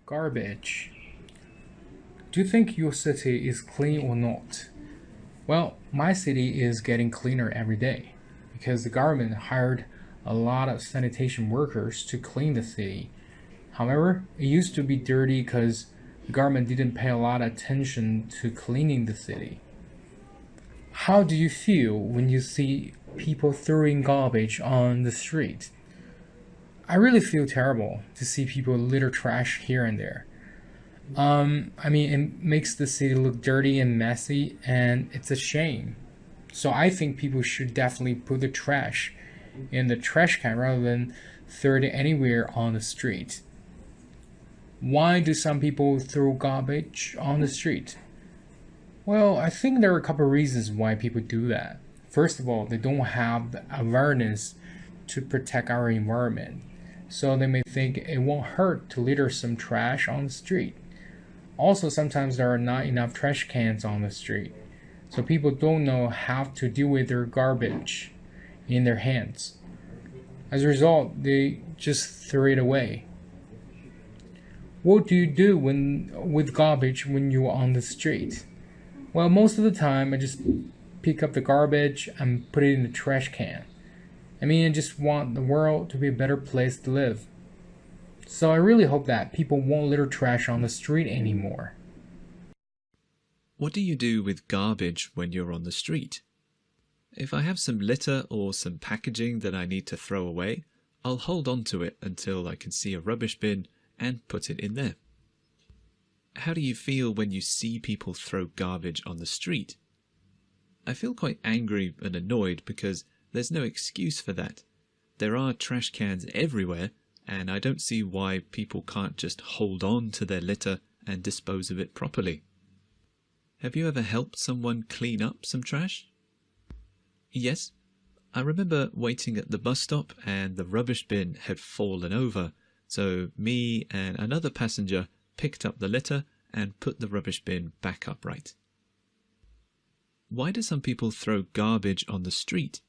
Garbage. Do you think your city is clean or not? Well, my city is getting cleaner every day because the government hired a lot of sanitation workers to clean the city. However, it used to be dirty because the government didn't pay a lot of attention to cleaning the city. How do you feel when you see people throwing garbage on the street? I really feel terrible to see people litter trash here and there. It makes the city look dirty and messy, and it's a shame. So I think people should definitely put the trash in the trash can rather than throw it anywhere on the street. Why do some people throw garbage on the street? Well, I think there are a couple of reasons why people do that. First of all, they don't have the awareness to protect our environment. So they may think it won't hurt to litter some trash on the street. Also, sometimes there are not enough trash cans on the street. So people don't know how to deal with their garbage in their hands. As a result, they just throw it away. What do you do with garbage when you're on the street? Well, most of the time I just pick up the garbage and put it in the trash can. I just want the world to be a better place to live. So I really hope that people won't litter trash on the street anymore. What do you do with garbage when you're on the street? If I have some litter or some packaging that I need to throw away, I'll hold on to it until I can see a rubbish bin and put it in there. How do you feel when you see people throw garbage on the street? I feel quite angry and annoyed because there's no excuse for that. There are trash cans everywhere, and I don't see why people can't just hold on to their litter and dispose of it properly. Have you ever helped someone clean up some trash? Yes. I remember waiting at the bus stop and the rubbish bin had fallen over, so me and another passenger picked up the litter and put the rubbish bin back upright. Why do some people throw garbage on the street?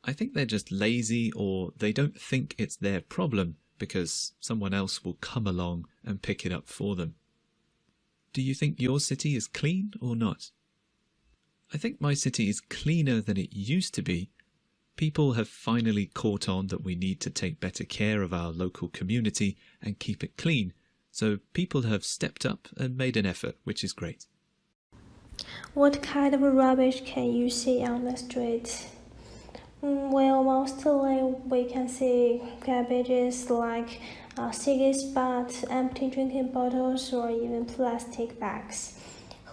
I think they're just lazy, or they don't think it's their problem because someone else will come along and pick it up for them. Do you think your city is clean or not? I think my city is cleaner than it used to be. People have finally caught on that we need to take better care of our local community and keep it clean, so people have stepped up and made an effort, which is great. What kind of rubbish can you see on the street? Well, mostly we can see garbages like cigarette butts, empty drinking bottles, or even plastic bags.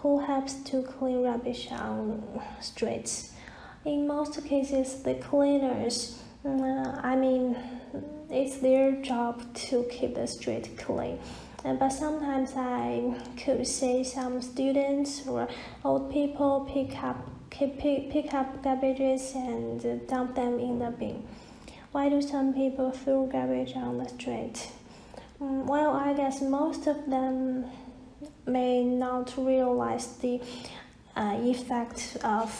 Who helps to clean rubbish on streets? In most cases, the cleaners. It's their job to keep the street clean. But sometimes I could see some students or old people pick up garbages and dump them in the bin. Why do some people throw garbage on the street? Well, I guess most of them may not realize the effect of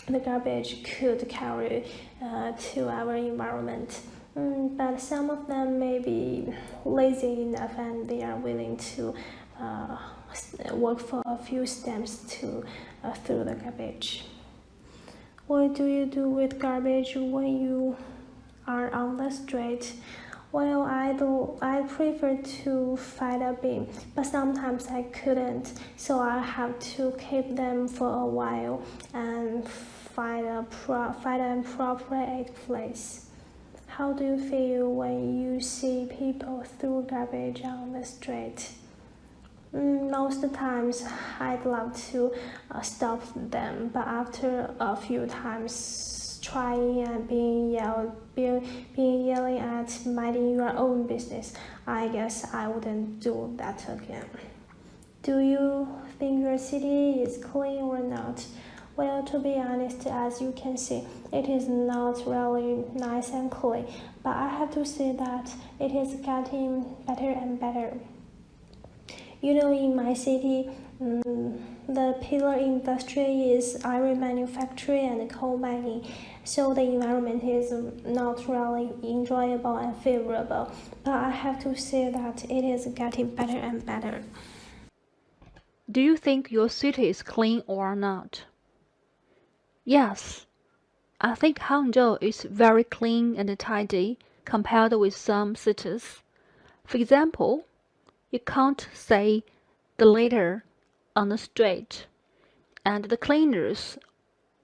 the garbage could carry to our environment. But some of them may be lazy enough and they are willing to work for a few steps to throw the garbage. What do you do with garbage when you are on the street? Well, I prefer to find a bin, but sometimes I couldn't, so I have to keep them for a while and find an appropriate place. How do you feel when you see people throw garbage on the street? Most times I'd love to stop them, but after a few times trying and being yelling at minding your own business, I guess I wouldn't do that again. Do you think your city is clean or not? Well, to be honest, as you can see, it is not really nice and clean, but I have to say that it is getting better and better. In my city, The pillar industry is iron manufacturing and coal mining, so the environment is not really enjoyable and favorable. But I have to say that it is getting better and better. Do you think your city is clean or not? Yes, I think Hangzhou is very clean and tidy compared with some cities. For example, you can't see the litter on the street, and the cleaners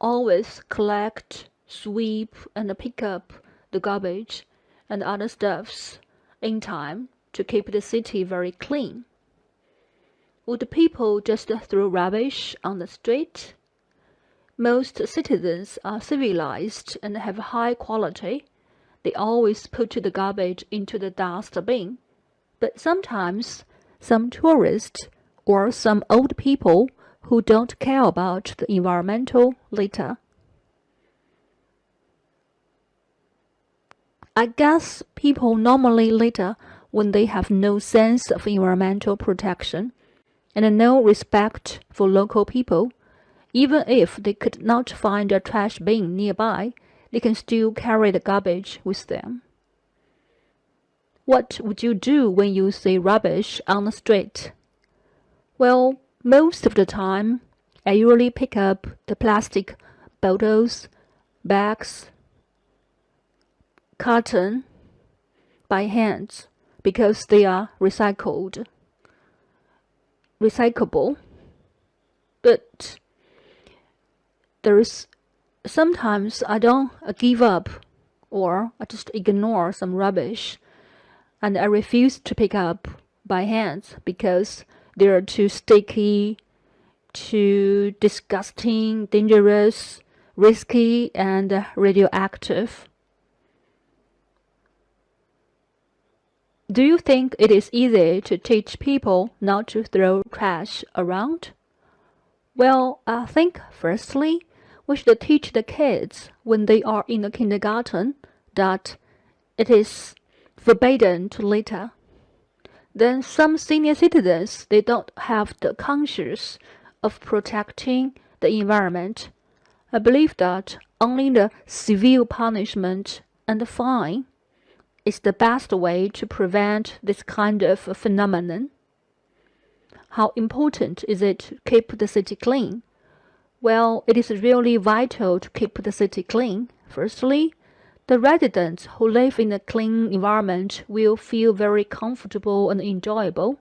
always collect, sweep, and pick up the garbage and other stuffs in time to keep the city very clean. Would people just throw rubbish on the street? Most citizens are civilized and have high quality. They always put the garbage into the dustbin. But sometimes some tourists or some old people who don't care about the environmental litter. I guess people normally litter when they have no sense of environmental protection and no respect for local people. Even if they could not find a trash bin nearby, they can still carry the garbage with them. What would you do when you see rubbish on the street? Well, most of the time, I usually pick up the plastic bottles, bags, carton by hand because they are recyclable. But sometimes I don't give up or I just ignore some rubbish and I refuse to pick up by hand because they are too sticky, too disgusting, dangerous, risky, and radioactive. Do you think it is easy to teach people not to throw trash around? Well, I think firstly, we should teach the kids when they are in the kindergarten that it is forbidden to litter. Then some senior citizens, they don't have the conscience of protecting the environment. I believe that only the severe punishment and the fine is the best way to prevent this kind of phenomenon. How important is it to keep the city clean? Well, it is really vital to keep the city clean. Firstly, the residents who live in a clean environment will feel very comfortable and enjoyable.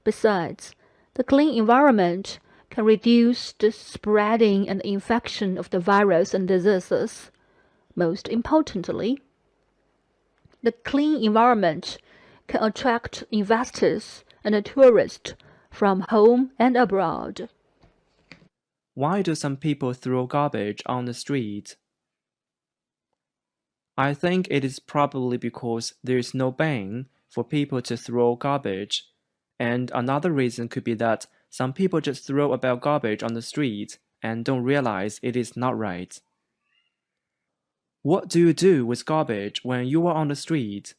Besides, the clean environment can reduce the spreading and infection of the virus and diseases. Most importantly, the clean environment can attract investors and tourists from home and abroad. Why do some people throw garbage on the street? I think it is probably because there is no bin for people to throw garbage, and another reason could be that some people just throw about garbage on the street and don't realize it is not right. What do you do with garbage when you are on the street?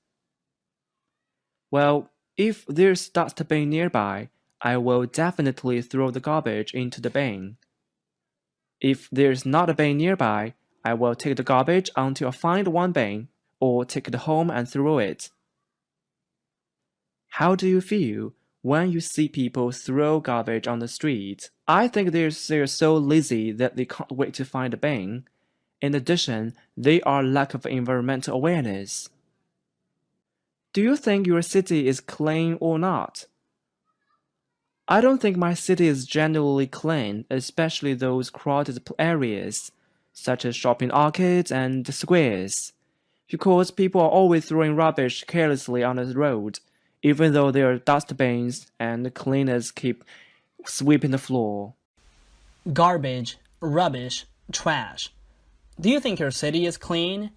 Well, if there's dustbin nearby, I will definitely throw the garbage into the bin. If there's not a bin nearby, I will take the garbage until I find one bin or take it home and throw it. How do you feel when you see people throw garbage on the street? I think they're so lazy that they can't wait to find a bin. In addition, they are lack of environmental awareness. Do you think your city is clean or not? I don't think my city is generally clean, especially those crowded areas, such as shopping arcades and squares, because people are always throwing rubbish carelessly on the road, even though there are dustbins and the cleaners keep sweeping the floor. Garbage, rubbish, trash. Do you think your city is clean?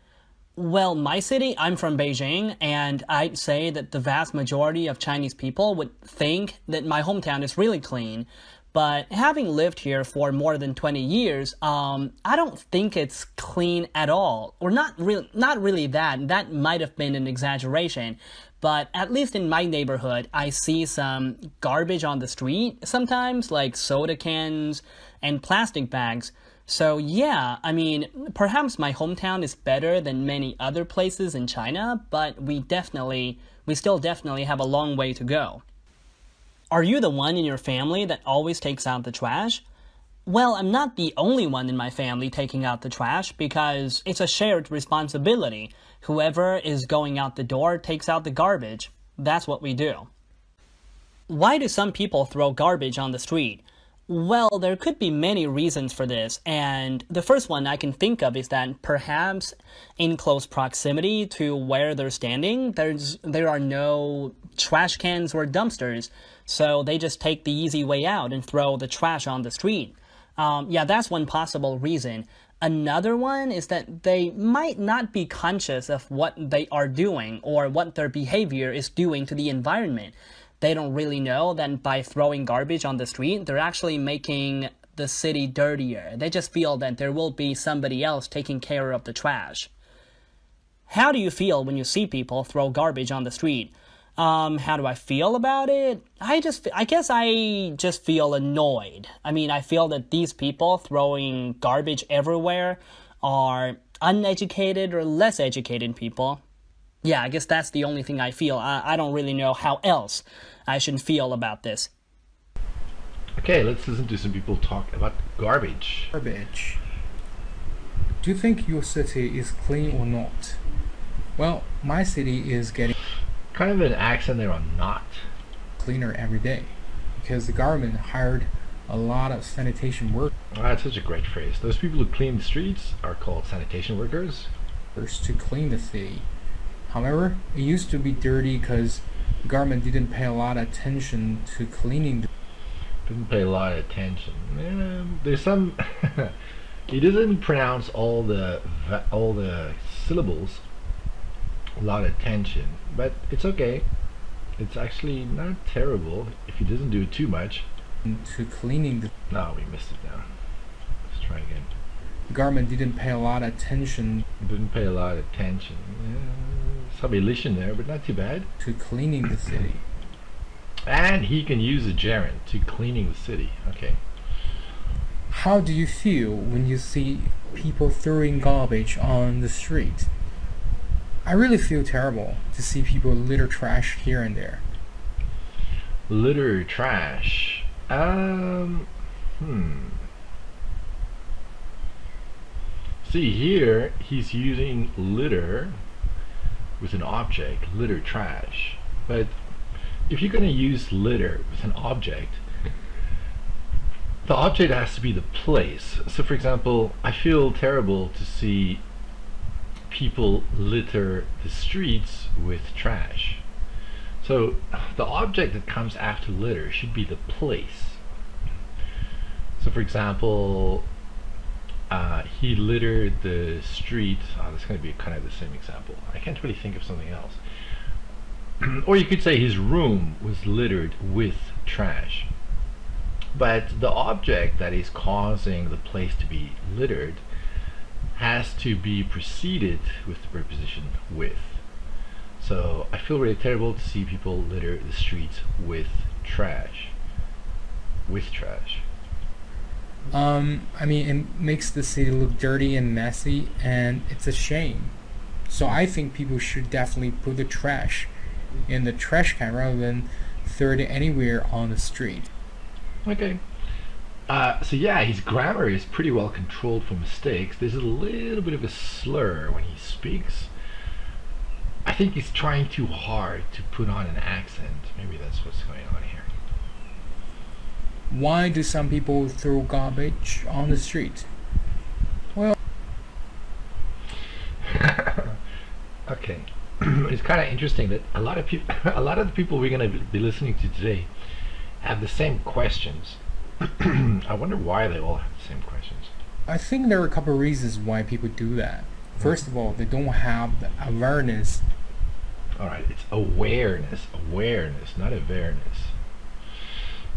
Well, my city, I'm from Beijing, and I'd say that the vast majority of Chinese people would think that my hometown is really clean. But having lived here for more than 20 years, I don't think it's clean at all. Or not really that. That might have been an exaggeration. but at least in my neighborhood, I see some garbage on the street sometimes, like soda cans and plastic bags. So yeah, I mean, perhaps my hometown is better than many other places in China, but we still definitely have a long way to go. Are you the one in your family that always takes out the trash? Well, I'm not the only one in my family taking out the trash because it's a shared responsibility. Whoever is going out the door takes out the garbage. That's what we do. Why do some people throw garbage on the street? Well, there could be many reasons for this, and the first one I can think of is that perhaps in close proximity to where they're standing, there are no trash cans or dumpsters, so they just take the easy way out and throw the trash on the street. Yeah, that's one possible reason. Another one is that they might not be conscious of what they are doing or what their behavior is doing to the environment. They don't really know that by throwing garbage on the street, they're actually making the city dirtier. They just feel that there will be somebody else taking care of the trash. How do you feel when you see people throw garbage on the street? How do I feel about it? I guess I just feel annoyed. I mean, I feel that these people throwing garbage everywhere are uneducated or less educated people. Yeah, I guess that's the only thing I feel. I don't really know how else I should feel about this. Okay, let's listen to some people talk about garbage. Garbage. Do you think your city is clean or not? Well, my city is getting Kind of an accent there on not. cleaner every day because the government hired a lot of sanitation workers Oh, that's such a great phrase. Those people who clean the streets are called sanitation workers. to clean the city. However, it used to be dirty because the government didn't pay a lot of attention to cleaning the Didn't pay a lot of attention. Yeah, there's some. He doesn't pronounce all the syllables. A lot of attention, but it's okay. It's actually not terrible if he doesn't do it too much. to cleaning the No, we missed it now. Let's try again. government didn't pay a lot of attention Didn't pay a lot of attention. Yeah, some elision there, but not too bad. to cleaning the city. And he can use a gerund to cleaning the city. Okay. How do you feel when you see people throwing garbage on the street? I really feel terrible to see people litter trash here and there. Litter trash. See here, he's using litter with an object, litter trash. But if you're going to use litter with an object, the object has to be the place. So for example, I feel terrible to see people litter the streets with trash. So the object that comes after litter should be the place. So for example, he littered the street. That's going to be kind of the same example. I can't really think of something else. Or you could say his room was littered with trash. But the object that is causing the place to be littered has to be preceded with the preposition with. So I feel really terrible to see people litter the streets with trash. With trash. I mean, it makes the city look dirty and messy, and it's a shame. So I think people should definitely put the trash in the trash can rather than throw it anywhere on the street. Okay. So yeah, his grammar is pretty well controlled for mistakes. There's a little bit of a slur when he speaks. I think he's trying too hard to put on an accent. Maybe that's what's going on here. Why do some people throw garbage on the street? Well, Okay. It's kind of interesting that a lot of the people we're going to be listening to today have the same questions. I wonder why they all have the same questions. I think there are a couple of reasons why people do that. First of all, they don't have the awareness. All right, it's awareness, not awareness.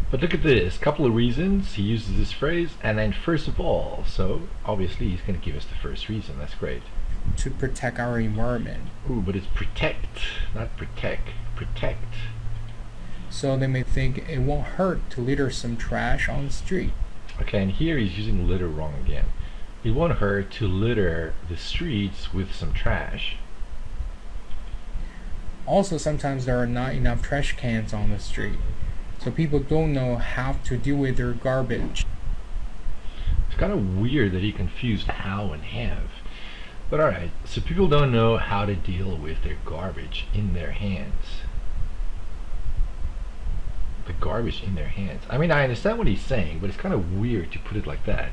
But look at this, couple of reasons he uses this phrase, and then first of all, so obviously he's going to give us the first reason. That's great. to protect our environment. Ooh, but it's protect, not protect. Protect. So they may think it won't hurt to litter some trash on the street. Okay, and here he's using litter wrong again. It won't hurt to litter the streets with some trash. Also, sometimes there are not enough trash cans on the street, so people don't know how to deal with their garbage. It's kind of weird that he confused how and have. But alright, so people don't know how to deal with their garbage in their hands. The garbage in their hands. I mean, I understand what he's saying, but it's kind of weird to put it like that.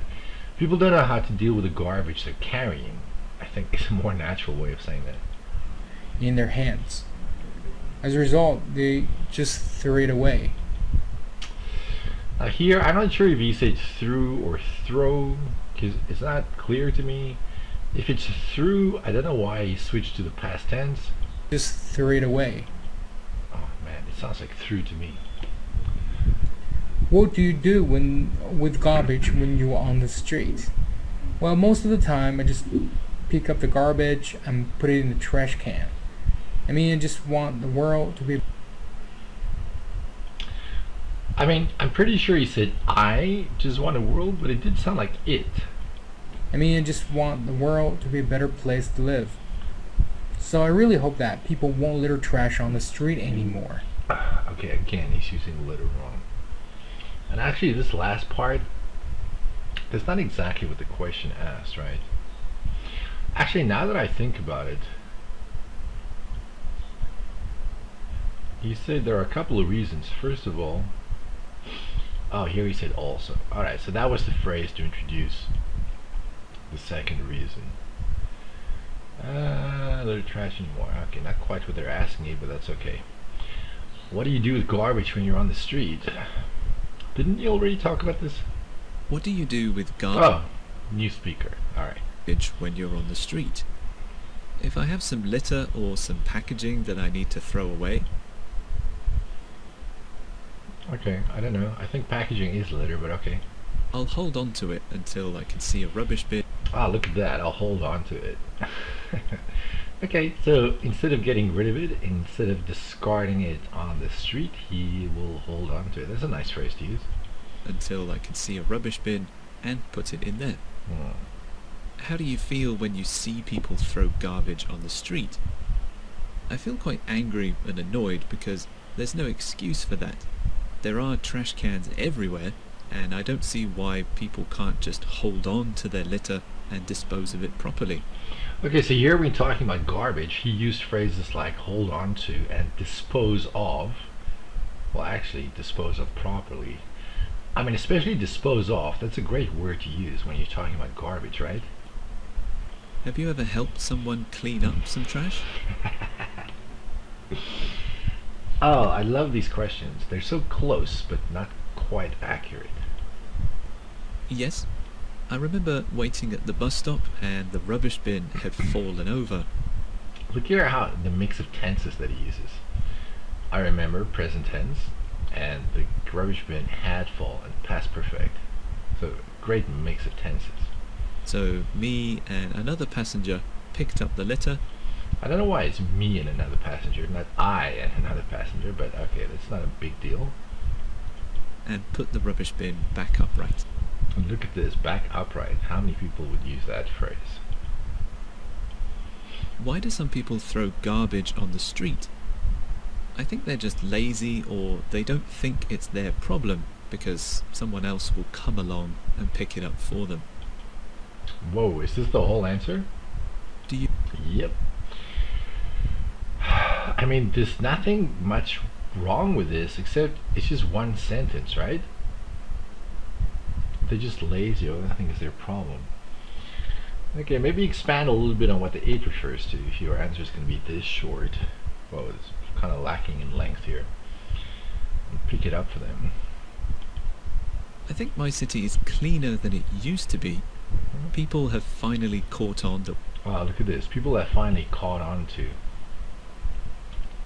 People don't know how to deal with the garbage they're carrying. I think it's a more natural way of saying that. In their hands. As a result, they just throw it away. Now here, I'm not sure if he said threw or throw, because it's not clear to me. If it's threw, I don't know why he switched to the past tense. Just throw it away. Oh man, it sounds like threw to me. What do you do with garbage when you're on the street? Well, most of the time I just pick up the garbage and put it in the trash can. I mean, I just want the world to be... I mean, I'm pretty sure he said I just want a world, but it did sound like it. I mean, I just want the world to be a better place to live. So I really hope that people won't litter trash on the street anymore. Okay, again, he's using litter wrong. And actually, this last part, that's not exactly what the question asked, right? Actually, now that I think about it, he said there are a couple of reasons. First of all, oh, here he said also. Alright, so that was the phrase to introduce the second reason. Litter trash anymore. Okay, not quite what they're asking you, but that's okay. What do you do with garbage when you're on the street? Didn't you already talk about this? What do you do with Oh, new speaker. Alright. garbage when you're on the street? If I have some litter or some packaging that I need to throw away, Okay, I don't know. I think packaging is litter, but okay. I'll hold on to it until I can see a rubbish bin. Ah, look at that. I'll hold on to it. Okay, so instead of getting rid of it, instead of discarding it on the street, he will hold on to it. That's a nice phrase to use. Until I can see a rubbish bin and put it in there. How do you feel when you see people throw garbage on the street? I feel quite angry and annoyed because there's no excuse for that. There are trash cans everywhere, and I don't see why people can't just hold on to their litter and dispose of it properly. Okay, so here when talking about garbage, he used phrases like hold on to and dispose of. Well, actually, dispose of properly. I mean, especially dispose of, that's a great word to use when you're talking about garbage, right? Have you ever helped someone clean up some trash? Oh, I love these questions. They're so close, but not quite accurate. Yes. I remember waiting at the bus stop and the rubbish bin had fallen over. Look here how the mix of tenses that he uses. I remember present tense, and the rubbish bin had fallen, past perfect. So great mix of tenses. So me and another passenger picked up the litter. I don't know why it's me and another passenger, not I and another passenger, but okay, that's not a big deal. And put the rubbish bin back upright. And look at this, back upright. How many people would use that phrase? Why do some people throw garbage on the street? I think they're just lazy, or they don't think it's their problem because someone else will come along and pick it up for them. Whoa, is this the whole answer? Do you? Yep. I mean, there's nothing much wrong with this except it's just one sentence, right? They're just lazy, or I think is their problem. Okay, maybe expand a little bit on what the it refers to if your answer is going to be this short. Well, it's kind of lacking in length here. And pick it up for them. I think my city is cleaner than it used to be. People have finally caught on that. Wow, look at this. People have finally caught on to.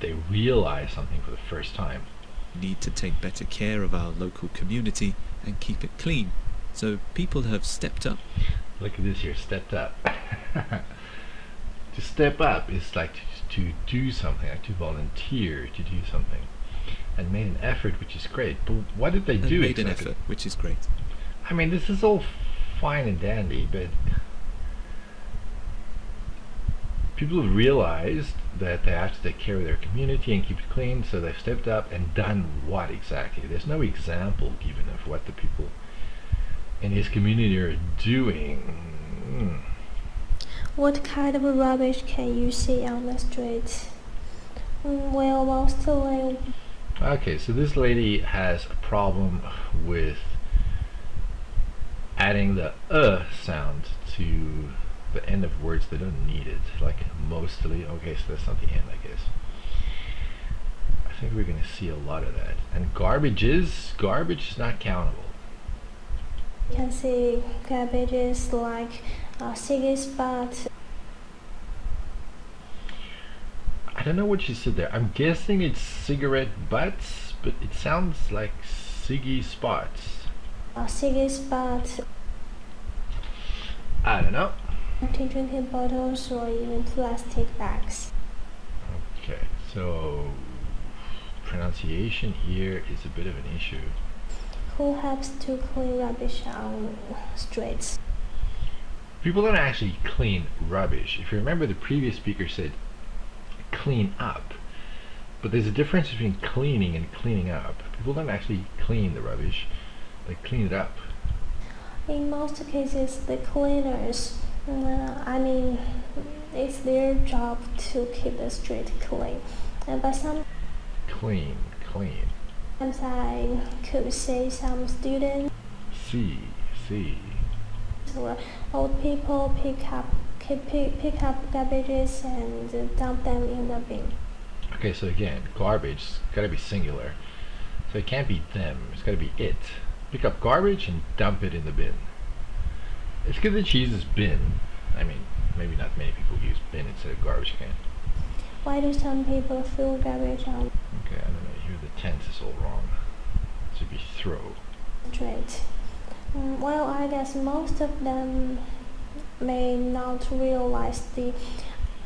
They realize something for the first time. We need to take better care of our local community and keep it clean. So people have stepped up. Look at this here, stepped up. To step up is like to do something, like to volunteer to do something, and made an effort, which is great. But what did they And do made an exactly? effort, which is great. I mean, this is all fine and dandy, but people have realized that they have to take care of their community and keep it clean, so they've stepped up and done what exactly? There's no example given of what the people in his community are doing. What kind of rubbish can you see on the street? Well, mostly. Okay, so this lady has a problem with adding the sound to the end of words that don't need it, like mostly. Okay, so that's not the end, I guess. I think we're going to see a lot of that. And garbage is not countable. You can see garbages like ciggy spot. I don't know what she said there. I'm guessing it's cigarette butts, but it sounds like ciggy spots. Ciggy spot. I don't know. Empty drinking bottles or even plastic bags. Okay, so pronunciation here is a bit of an issue. Who helps to clean rubbish on streets? People don't actually clean rubbish. If you remember, the previous speaker said clean up, but there's a difference between cleaning and cleaning up. People don't actually clean the rubbish, they clean it up. In most cases, the cleaners, it's their job to keep the street clean. But sometimes Clean. I could see some students See. or old people pick up garbages and dump them in the bin. Okay, so again, garbage has got to be singular. So it can't be them, it's got to be it. Pick up garbage and dump it in the bin. It's good that she uses bin. I mean, maybe not many people use bin instead of garbage can. Why do some people throw garbage on Okay, I don't know, here the tense is all wrong. It should be throw. the street? Well, I guess most of them may not realize the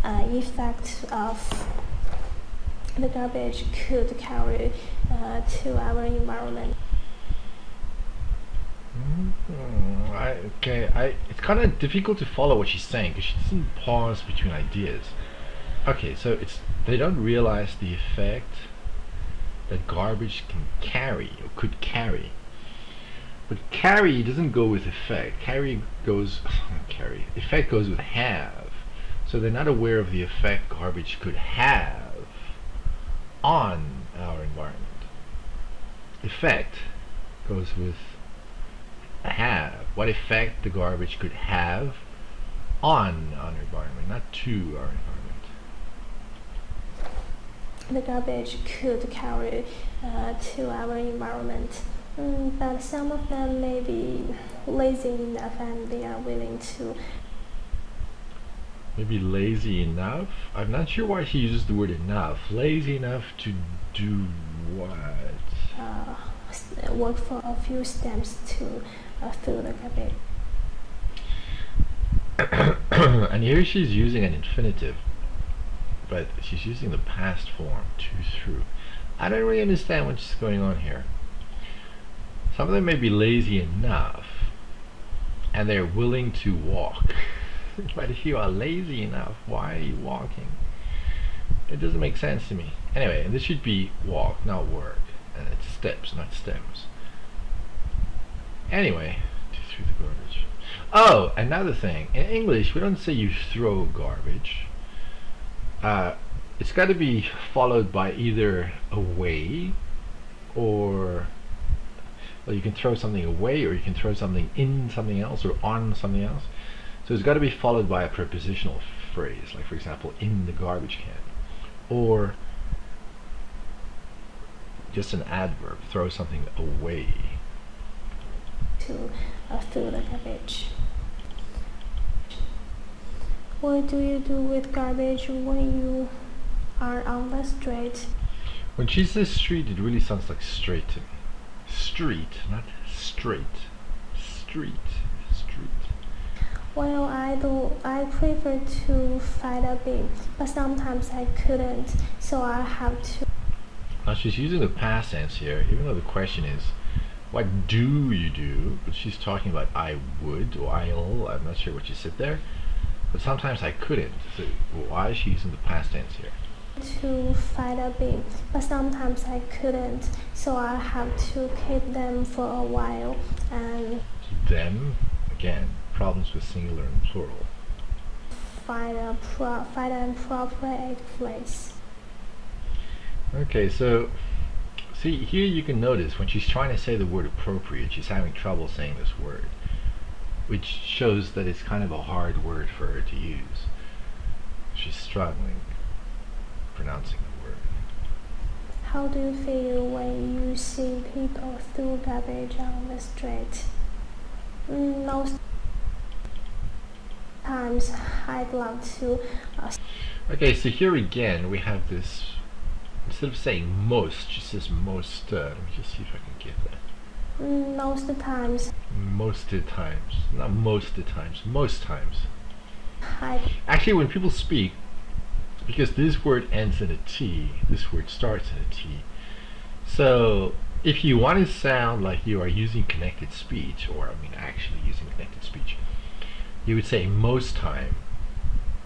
effect of the garbage could carry to our environment. It's kind of difficult to follow what she's saying because she doesn't pause between ideas. Okay, so they don't realize the effect that garbage can carry or could carry. But carry doesn't go with effect. Effect goes with have. So they're not aware of the effect garbage could have on our environment. Effect goes with have. What effect the garbage could have on our environment, not to our environment. The garbage could carry to our environment. But some of them may be lazy enough and they are willing to. Maybe lazy enough? I'm not sure why she uses the word enough. Lazy enough to do what? Work for a few steps to fill the garbage. And here she's using an infinitive, but she's using the past form, to through. I don't really understand what's going on here. Some of them may be lazy enough and they're willing to walk. But if you are lazy enough, why are you walking? It doesn't make sense to me. Anyway, and this should be walk, not work. And it's steps, not stems. Anyway, to through the garbage. Oh, another thing. In English, we don't say you throw garbage. It's got to be followed by either away or... Well, you can throw something away, or you can throw something in something else, or on something else. So it's got to be followed by a prepositional phrase, like for example, in the garbage can, or just an adverb, throw something away. To fill the garbage. What do you do with garbage when you are on the street? When she says street, it really sounds like straight to me. Street, not straight. Street. Well, I prefer to find a bin, but sometimes I couldn't, so I have to. Now she's using the past tense here, even though the question is, what do you do? But she's talking about I would or I'll. I'm not sure what she said there. But sometimes I couldn't. So why is she using the past tense here? To find a bin, but sometimes I couldn't, so I have to keep them for a while and Them, again, problems with singular and plural. find an appropriate place. Okay, so see here you can notice when she's trying to say the word appropriate, she's having trouble saying this word, which shows that it's kind of a hard word for her to use. She's struggling pronouncing the word. How do you feel when you see people throw garbage on the street? Most times I'd love to. Okay, so here again we have this, instead of saying most, she says most. Let me just see if I can get that. Most times Most of the times. Not most of the times, most times. I Actually, when people speak, because this word ends in a T, this word starts in a T. So if you want to sound like you are using connected speech, or I mean actually using connected speech, you would say most time.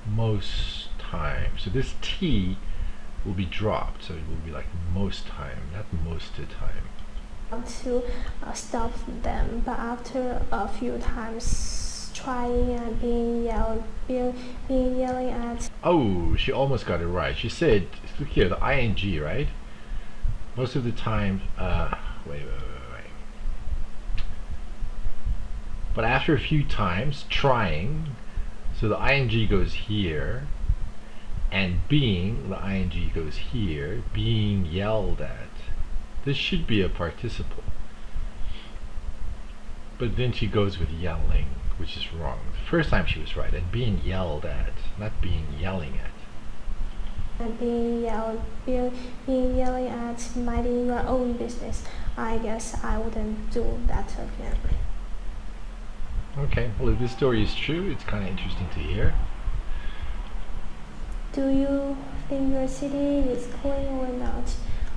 Most time. So this T will be dropped, so it will be like most time, not most of the time. want to stop them, but after a few times trying and being yelling at. Oh, she almost got it right. She said, look here, the ing, right? Most of the time, wait. But after a few times, trying, so the ing goes here, and being, the ing goes here, being yelled at. This should be a participle. But then she goes with yelling, which is wrong. The first time she was right, and being yelled at, not being yelling at. And being yelling at minding your own business. I guess I wouldn't do that again. Okay, well if this story is true, it's kind of interesting to hear. Do you think your city is clean or not?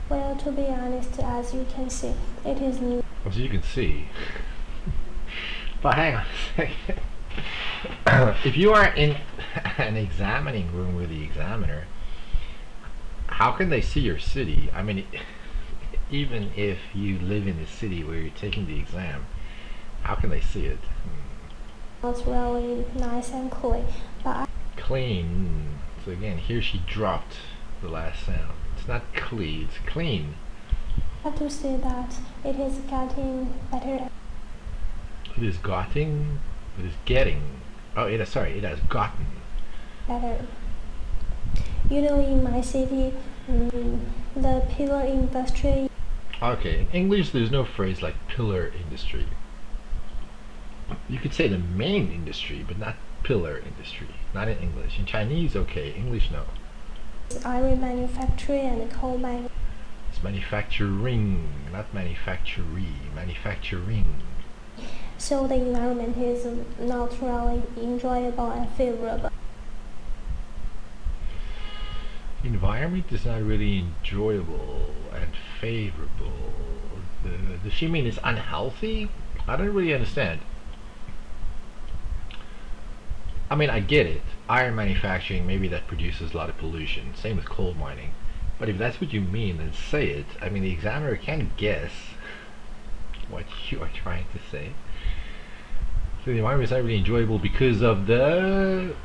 Well, to be honest, as you can see, it is As you can see. But hang on a second. If you are in an examining room with the examiner, how can they see your city? I mean, even if you live in the city where you're taking the exam, how can they see it? not really nice and clean, but Clean. So again, here she dropped the last sound. It's not clean, it's clean. I have to say that it is getting better. It is getting. It is getting. Oh, it has gotten. Better. You know, in my city, the pillar industry. Okay, in English there's no phrase like pillar industry. You could say the main industry, but not pillar industry. Not in English. In Chinese, okay. English, no. Iron manufacturing and coal mining. It's manufacturing, not manufactory. Manufacturing. So the environment is not really enjoyable and favorable. Environment is not really enjoyable and favorable. Does she mean it's unhealthy? I don't really understand. I mean, I get it. Iron manufacturing, maybe that produces a lot of pollution. Same with coal mining. But if that's what you mean, then say it. I mean, the examiner can't guess what you are trying to say. So the environment is not really enjoyable because of the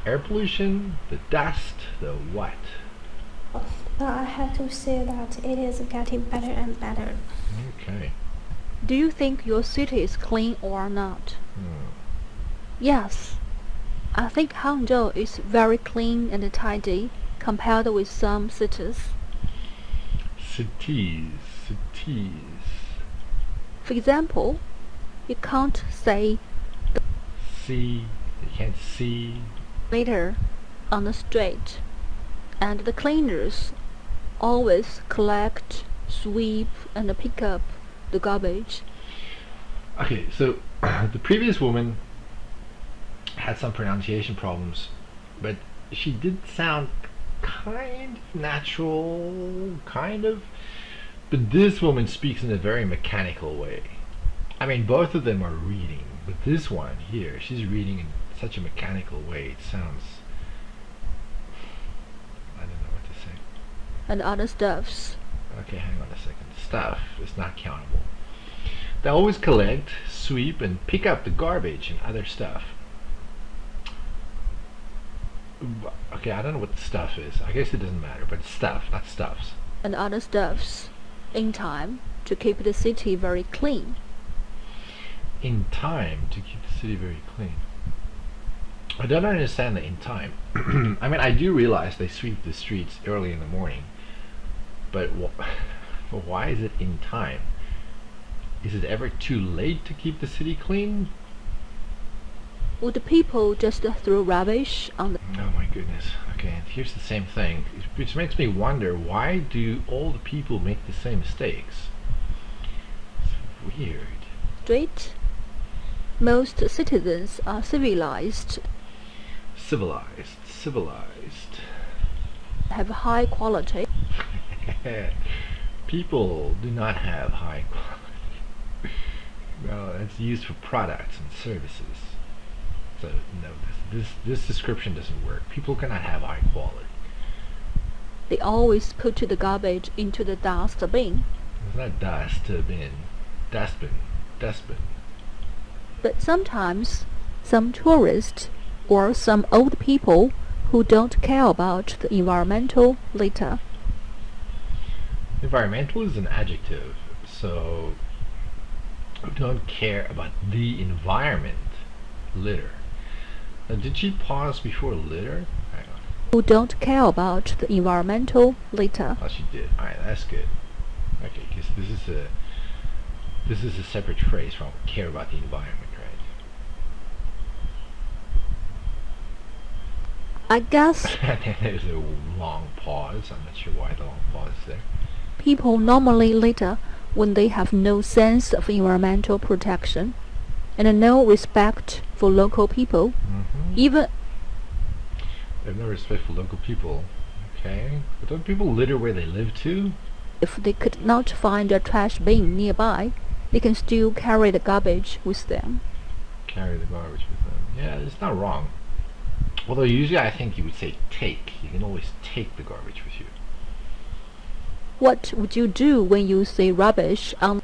air pollution, the dust, the what? But I have to say that it is getting better and better. Okay. Do you think your city is clean or not? Yes. I think Hangzhou is very clean and tidy compared with some cities. Cities. For example, you can't say See, you can't see. litter on the street, and the cleaners always collect, sweep, and pick up the garbage. Okay, so the previous woman, had some pronunciation problems, but she did sound kind of natural, kind of. But this woman speaks in a very mechanical way. I mean, both of them are reading, but this one here, she's reading in such a mechanical way. It sounds. I don't know what to say. And other stuffs. Okay, hang on a second. Stuff is not countable. They always collect, sweep, and pick up the garbage and other stuff. Okay, I don't know what the stuff is. I guess it doesn't matter, but it's stuff, not stuffs. And other stuffs in time to keep the city very clean. In time to keep the city very clean. I don't understand the in time. I mean, I do realize they sweep the streets early in the morning, but why is it in time? Is it ever too late to keep the city clean? Would people just throw rubbish on the... Oh my goodness. Okay, and here's the same thing, which makes me wonder, why do all the people make the same mistakes? It's weird. street? Most citizens are civilized, Civilized. have high quality. People do not have high quality. Well, it's used for products and services. So no, this description doesn't work. People cannot have high quality. They always put the garbage into the dustbin. It's not dustbin. Dustbin. But sometimes some tourists or some old people who don't care about the environmental litter. Environmental is an adjective, so who don't care about the environment. Litter. Now, did she pause before litter? Hang on. Who don't care about the environmental litter. Oh, she did. Alright, that's good. Okay, because this is a separate phrase from care about the environment, right? I guess There's a long pause. I'm not sure why the long pause is there. people normally litter when they have no sense of environmental protection and no respect for local people. Even They have no respect for local people. Okay. But don't people litter where they live too? if they could not find a trash bin nearby, they can still carry the garbage with them. Carry the garbage with them. Yeah, it's not wrong. Although usually I think you would say take. You can always take the garbage with you. What would you do when you see rubbish on...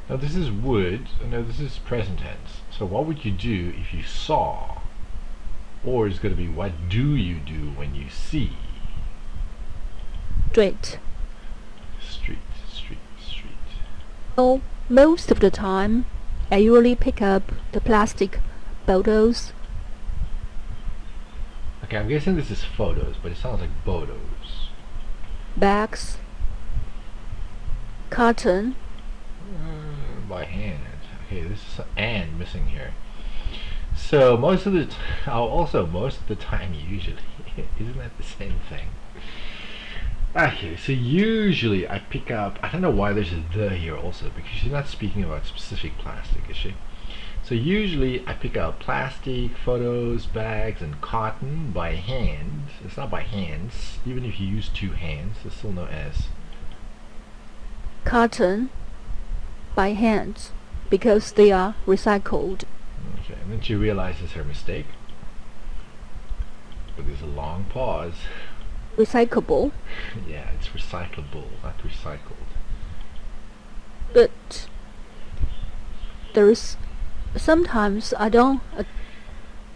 Now this is would. No, this is present tense. So what would you do if you saw? Or it's going to be what do you do when you see? street? Street. So most of the time, I usually pick up the plastic bottles. Okay, I'm guessing this is photos, but it sounds like botos. Bags, carton, By hand. Okay, this is and missing here. So most of the most of the time usually isn't that the same thing? Okay, so usually I pick up, I don't know why there's a the here also, because she's not speaking about specific plastic, is she? So usually I pick up plastic, photos, bags, and cotton by hand. It's not by hands. Even if you use two hands, it's still no S. carton by hands because they are recycled. Okay, and then she realizes her mistake. But there's a long pause. Recyclable, Yeah, it's recyclable, not recycled. but there's sometimes I don't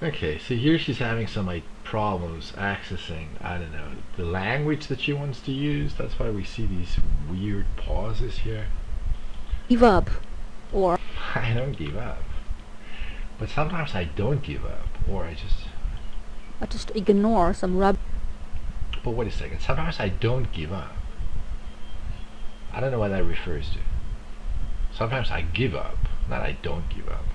Okay, so here she's having some like problems accessing, I don't know, the language that she wants to use. That's why we see these weird pauses here. give up or I don't give up. But sometimes I don't give up, or I just ignore some rubbish. but wait a second, sometimes I don't give up. I don't know what that refers to. Sometimes I give up, not I don't give up.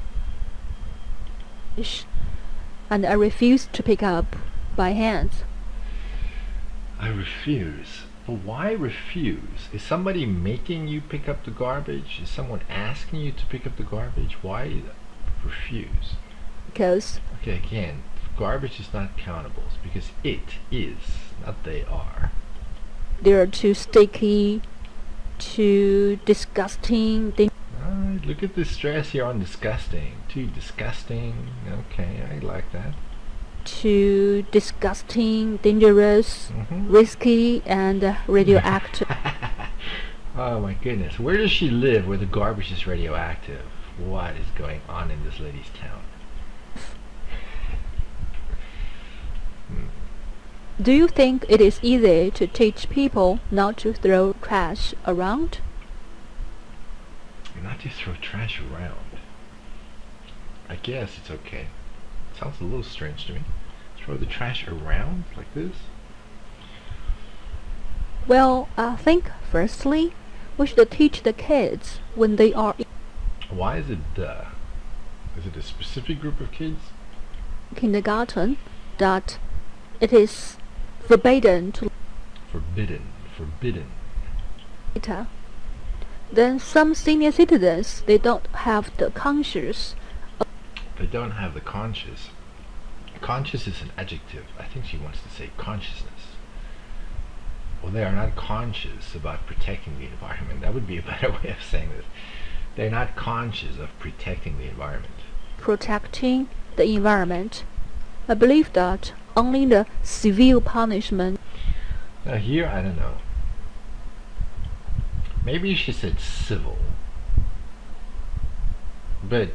And I refuse to pick up by hands. I refuse. But why refuse? Is somebody making you pick up the garbage? Is someone asking you to pick up the garbage? Why refuse? because Okay, again, garbage is not countables because it is, not they are. they're too sticky, too disgusting, Alright, look at the stress here on disgusting. Too disgusting. Okay, I like that. too disgusting, dangerous, risky, and radioactive. Oh my goodness. Where does she live where the garbage is radioactive? What is going on in this lady's town? Do you think it is easy to teach people not to throw trash around? Not to throw trash around. I guess it's okay. Sounds a little strange to me. Throw the trash around like this? Well, I think firstly, we should teach the kids when they are in Why is it the? Is it a specific group of kids? kindergarten that it is forbidden to Forbidden. Forbidden. litter. Then some senior citizens, they don't have the conscience. They don't have the conscious. Conscious is an adjective. I think she wants to say consciousness. Well, they are not conscious about protecting the environment. That would be a better way of saying this. They're not conscious of protecting the environment. Protecting the environment. I believe that only the severe punishment Now here, I don't know. Maybe she said civil. But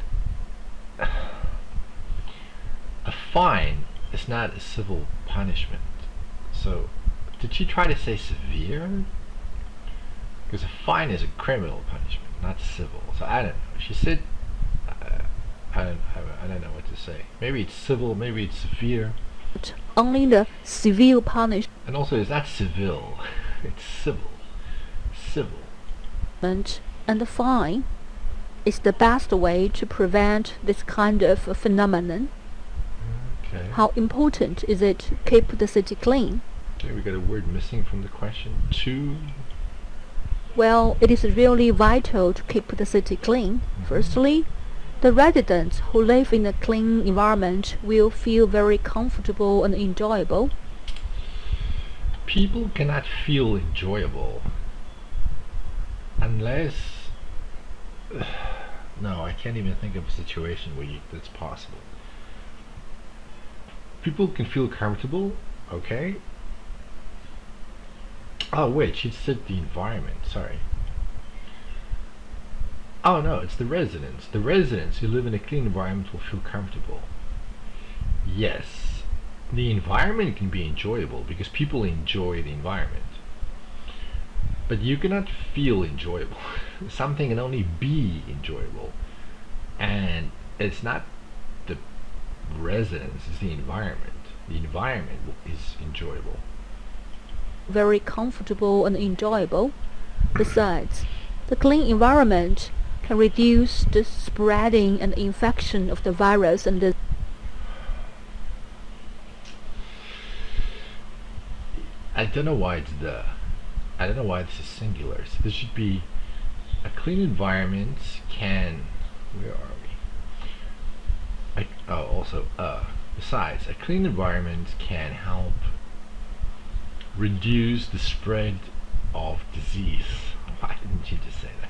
a fine is not a civil punishment. So, did she try to say severe? Because a fine is a criminal punishment, not civil. So I don't know. She said, I don't know what to say. Maybe it's civil, maybe it's severe. only the severe punishment And also, it's not civil. It's civil. Civil. and the fine is the best way to prevent this kind of a phenomenon. Okay. How important is it to keep the city clean? Okay, we got a word missing from the question. To. Well, it is really vital to keep the city clean. Firstly, the residents who live in a clean environment will feel very comfortable and enjoyable. People cannot feel enjoyable unless. No, I can't even think of a situation where that's possible. People can feel comfortable, okay? Oh wait, she said the environment, sorry. Oh no, it's the residents. The residents who live in a clean environment will feel comfortable. Yes, the environment can be enjoyable because people enjoy the environment. But you cannot feel enjoyable. Something can only be enjoyable. And it's not the residents, it's the environment. The environment is enjoyable. Very comfortable and enjoyable. Besides, the clean environment can reduce the spreading and infection of the virus and the I don't know why it's the. I don't know why this is singular. So this should be a clean environment can. Where are we? Also, besides, a clean environment can help reduce the spread of disease. Why didn't you just say that?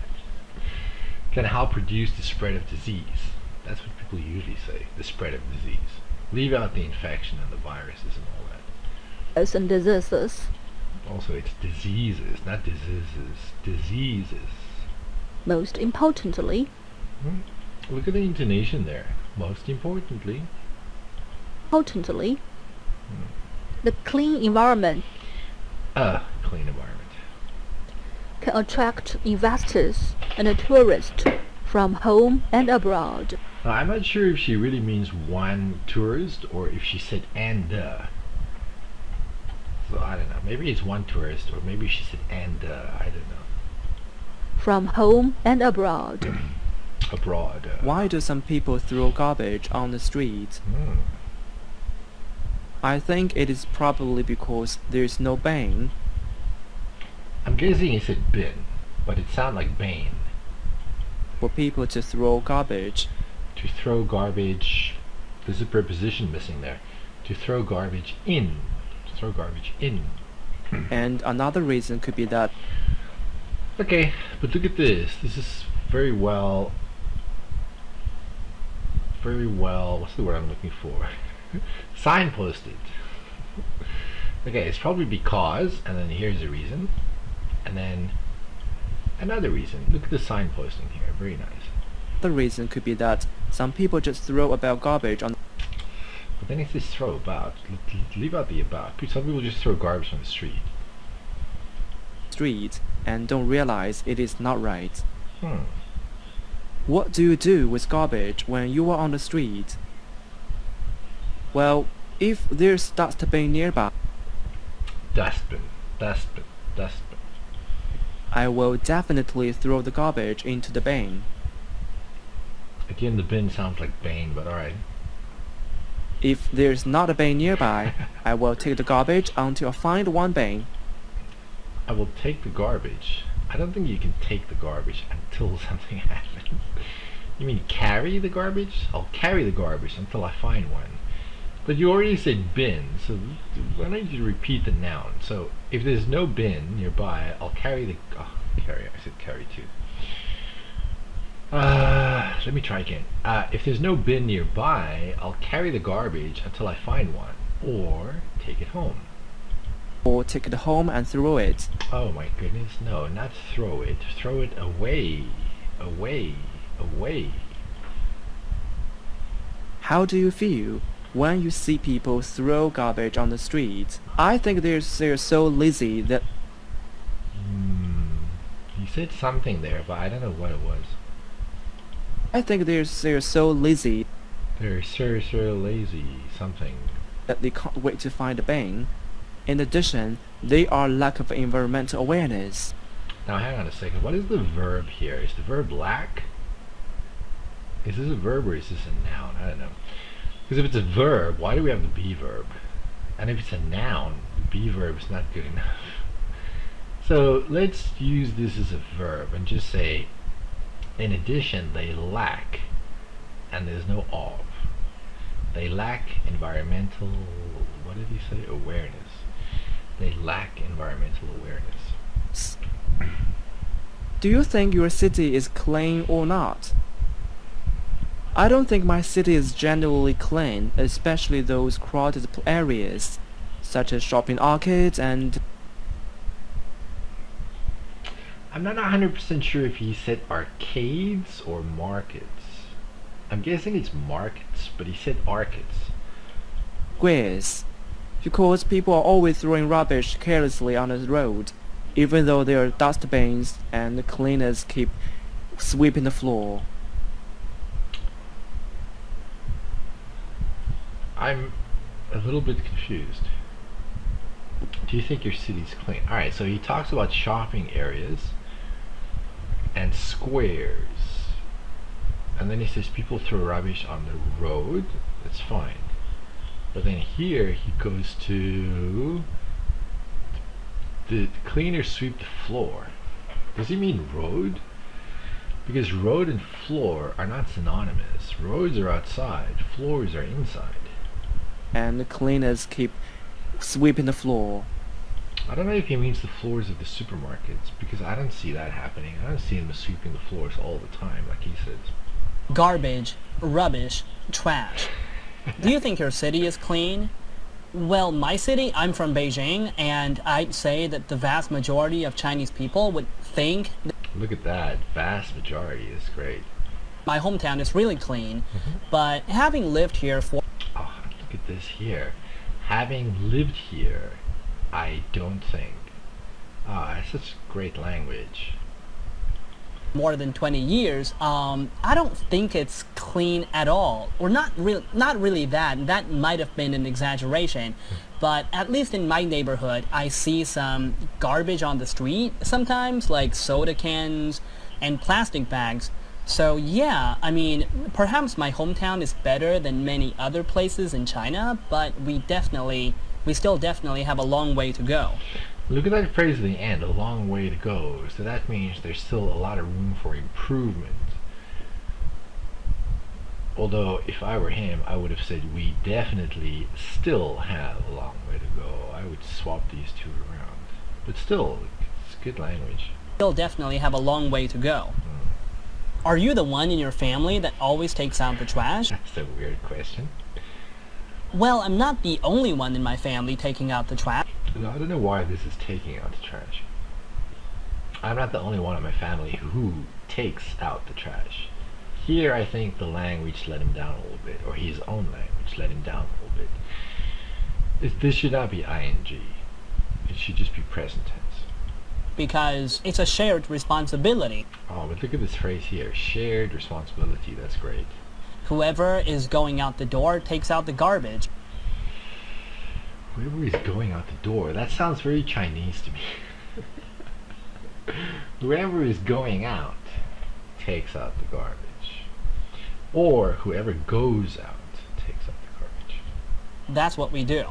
Can help reduce the spread of disease. That's what people usually say, the spread of disease. Leave out the infection and the viruses and all that. virus and diseases. Also, it's diseases, not diseases. Diseases. Most importantly, Look at the intonation there. Most importantly. the clean environment A clean environment. can attract investors and tourists from home and abroad. Now, I'm not sure if she really means one tourist or if she said and the. So I don't know. Maybe it's one tourist or maybe she said and the. I don't know. From home and abroad. Abroad. Why do some people throw garbage on the street? I think it is probably because there is no bin. I'm guessing he said bin, but it sounded like bane. For people to throw garbage. To throw garbage. There's a preposition missing there. To throw garbage in. To throw garbage in. And another reason could be that Okay, but look at this. This is very well, what's the word I'm looking for? Signposted. Okay, it's probably because, and then here's a reason, and then another reason. Look at the signposting here, very nice. the reason could be that some people just throw about garbage on But then it says throw about. Leave out the about. Some people just throw garbage on the street. the street and don't realize it is not right. Hmm. What do you do with garbage when you are on the street? Well, if there's dustbin nearby, Dustbin, dustbin, dustbin. I will definitely throw the garbage into the bin. Again, the bin sounds like Bane, but alright. If there's not a bin nearby, I will take the garbage until I find one bin. I will take the garbage. I don't think you can take the garbage until something happens. You mean carry the garbage? I'll carry the garbage until I find one. But you already said bin, so why don't you repeat the noun? So if there's no bin nearby, I'll carry the... Oh, carry. I said carry too. Let me try again. If there's no bin nearby, I'll carry the garbage until I find one. Or take it home. Or take it home and throw it. Oh my goodness, no, not throw it. Throw it away. Away. Away. How do you feel when you see people throw garbage on the street? I think they're so lazy that You said something there, but I don't know what it was. I think they're so lazy They're so lazy. Something. that they can't wait to find a bin. In addition, they are lack of environmental awareness. Now hang on a second. What is the verb here? Is the verb lack? Is this a verb or is this a noun? I don't know. Because if it's a verb, why do we have the be verb? And if it's a noun, the be verb is not good enough. So let's use this as a verb and just say, in addition, they lack, and there's no of. They lack environmental, what did he say? Awareness. They lack environmental awareness. Do you think your city is clean or not? I don't think my city is generally clean, especially those crowded areas, such as shopping arcades and... I'm not 100% sure if he said arcades or markets. I'm guessing it's markets, but he said arcades. squares, because people are always throwing rubbish carelessly on the road, even though there are dustbins and the cleaners keep sweeping the floor. I'm a little bit confused. Do you think your city's clean? Alright, so he talks about shopping areas and squares. And then he says people throw rubbish on the road. That's fine. But then here he goes to the cleaners sweep the floor. Does he mean road? Because road and floor are not synonymous. Roads are outside, floors are inside. And the cleaners keep sweeping the floor. I don't know if he means the floors of the supermarkets, because I don't see that happening. I don't see them sweeping the floors all the time, like he says. Garbage, rubbish, trash. Do you think your city is clean? Well, my city, I'm from Beijing, and I'd say that the vast majority of Chinese people would think that Look at that. Vast majority is great. my hometown is really clean. But having lived here for Oh, look at this here. Having lived here, I don't think. Ah, it's such great language. more than 20 years, I don't think it's clean at all. Or not really that. That might have been an exaggeration. But at least in my neighborhood, I see some garbage on the street sometimes, like soda cans and plastic bags. So yeah, I mean, perhaps my hometown is better than many other places in China, but we still definitely have a long way to go. Look at that phrase at the end, a long way to go. So that means there's still a lot of room for improvement. Although, if I were him, I would have said we definitely still have a long way to go. I would swap these two around. But still, it's good language. Still definitely have a long way to go. Are you the one in your family that always takes out the trash? That's a weird question. Well, I'm not the only one in my family taking out the trash. No, I don't know why this is taking out the trash. I'm not the only one in my family who takes out the trash. Here, I think the language let him down a little bit, or his own language let him down a little bit. This should not be ing. It should just be present tense. Because it's a shared responsibility. Oh, but look at this phrase here. Shared responsibility. That's great. Whoever is going out the door takes out the garbage. Whoever is going out the door. That sounds very Chinese to me. Whoever is going out takes out the garbage. Or whoever goes out takes out the garbage. That's what we do.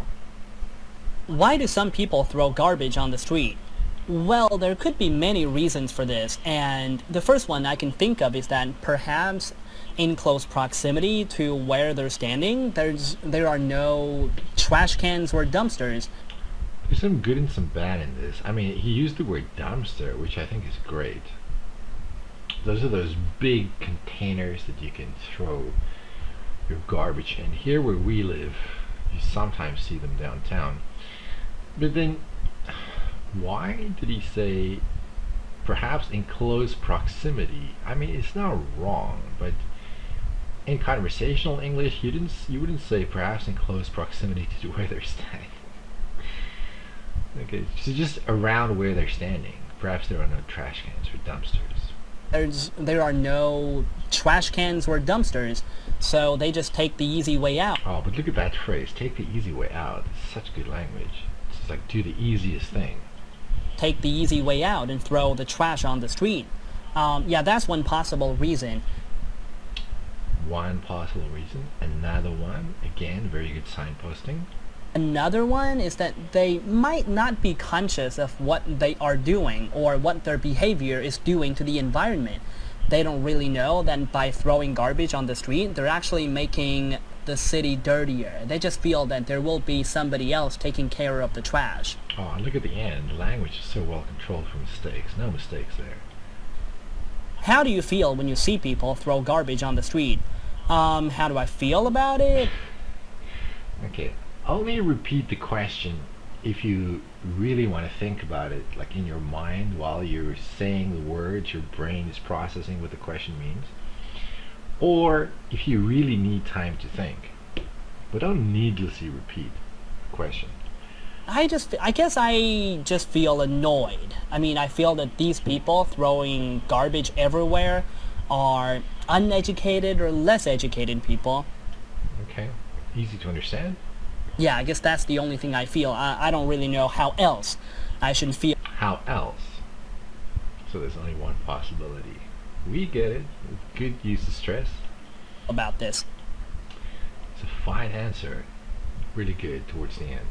Why do some people throw garbage on the street? Well, there could be many reasons for this, and the first one I can think of is that perhaps in close proximity to where they're standing, there are no trash cans or dumpsters. There's some good and some bad in this. I mean, he used the word dumpster, which I think is great. Those are those big containers that you can throw your garbage in. Here where we live, you sometimes see them downtown. But then, why did he say perhaps in close proximity? I mean, it's not wrong, but in conversational English, you wouldn't say perhaps in close proximity to where they're standing. Okay, so just around where they're standing. Perhaps there are no trash cans or dumpsters. There are no trash cans or dumpsters, so they just take the easy way out. Oh, but look at that phrase, take the easy way out. It's such good language. It's like do the easiest thing. Take the easy way out and throw the trash on the street. Yeah, that's one possible reason. One possible reason. Another one, again, very good signposting. Another one is that they might not be conscious of what they are doing or what their behavior is doing to the environment. They don't really know that by throwing garbage on the street, they're actually making the city dirtier. They just feel that there will be somebody else taking care of the trash. Oh, and look at the end. The language is so well controlled for mistakes. No mistakes there. How do you feel when you see people throw garbage on the street? How do I feel about it? Okay. Only repeat the question if you really want to think about it, like in your mind while you're saying the words, your brain is processing what the question means. Or if you really need time to think. But don't needlessly repeat the question. I guess I just feel annoyed. I mean, I feel that these people throwing garbage everywhere are uneducated or less educated people. Okay. Easy to understand. Yeah, I guess that's the only thing I feel. I don't really know how else I should feel. How else? So there's only one possibility. We get it. Good use of stress. About this. It's a fine answer. Really good towards the end.